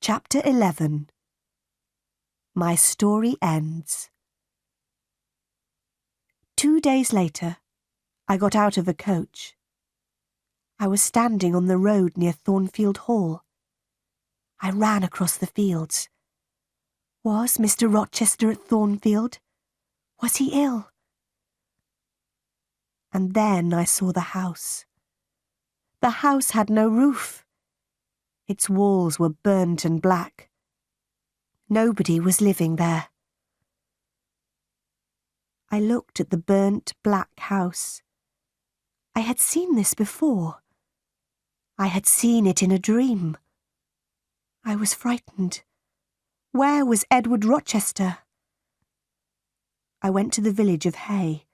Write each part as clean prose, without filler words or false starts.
Chapter 11. My story ends. 2 days later, I got out of a coach. I was standing on the road near Thornfield Hall. I ran across the fields. Was Mr. Rochester at Thornfield? Was he ill? And then I saw the house. The house had no roof. Its walls were burnt and black. Nobody was living there. I looked at the burnt black house. I had seen this before. I had seen it in a dream. I was frightened. Where was Edward Rochester? I went to the village of Hay.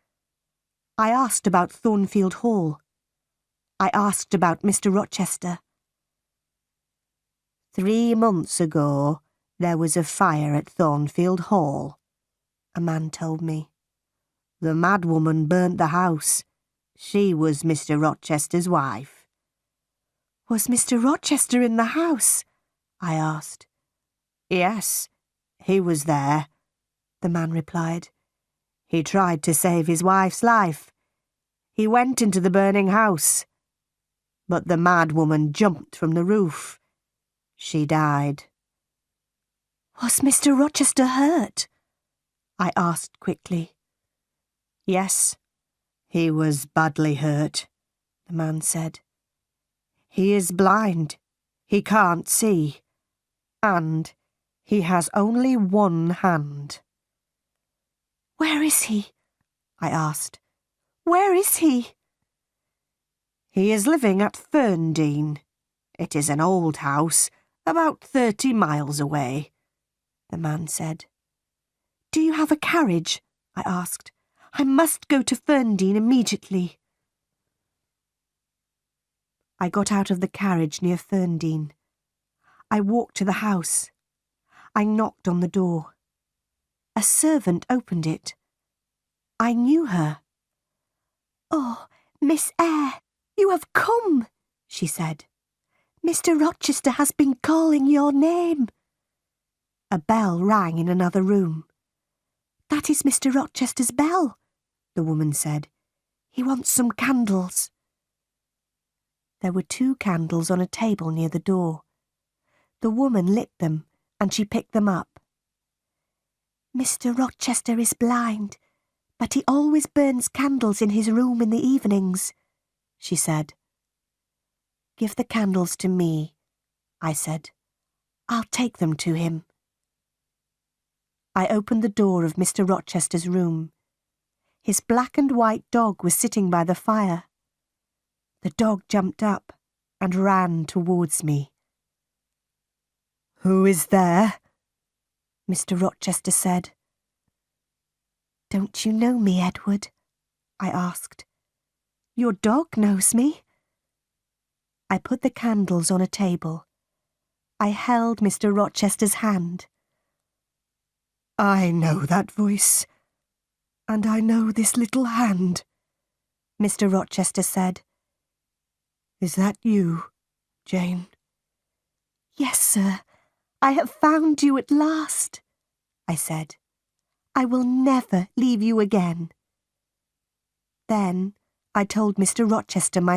I asked about Thornfield Hall. I asked about Mr. Rochester. 3 months ago, there was a fire at Thornfield Hall, a man told me. The madwoman burnt the house. She was Mr. Rochester's wife. Was Mr. Rochester in the house? I asked. Yes, he was there, the man replied. He tried to save his wife's life. He went into the burning house. But the madwoman jumped from the roof. She died. Was Mr. Rochester hurt? I asked quickly. Yes, he was badly hurt, the man said. He is blind. He can't see. And he has only one hand. Where is he? I asked. Where is he? He is living at Ferndean. It is an old house, about 30 miles away, the man said. Do you have a carriage? I asked. I must go to Ferndean immediately. I got out of the carriage near Ferndean. I walked to the house. I knocked on the door. A servant opened it. I knew her. Oh, Miss Eyre, you have come, she said. Mr. Rochester has been calling your name. A bell rang in another room. That is Mr. Rochester's bell, the woman said. He wants some candles. There were 2 candles on a table near the door. The woman lit them, and she picked them up. Mr. Rochester is blind, but he always burns candles in his room in the evenings, she said. Give the candles to me, I said. I'll take them to him. I opened the door of Mr. Rochester's room. His black and white dog was sitting by the fire. The dog jumped up and ran towards me. Who is there? Mr. Rochester said. Don't you know me, Edward? I asked. Your dog knows me. I put the candles on a table. I held Mr. Rochester's hand. I know that voice, and I know this little hand, Mr. Rochester said. Is that you, Jane? Yes, sir. I have found you at last, I said. I will never leave you again. Then I told Mr. Rochester my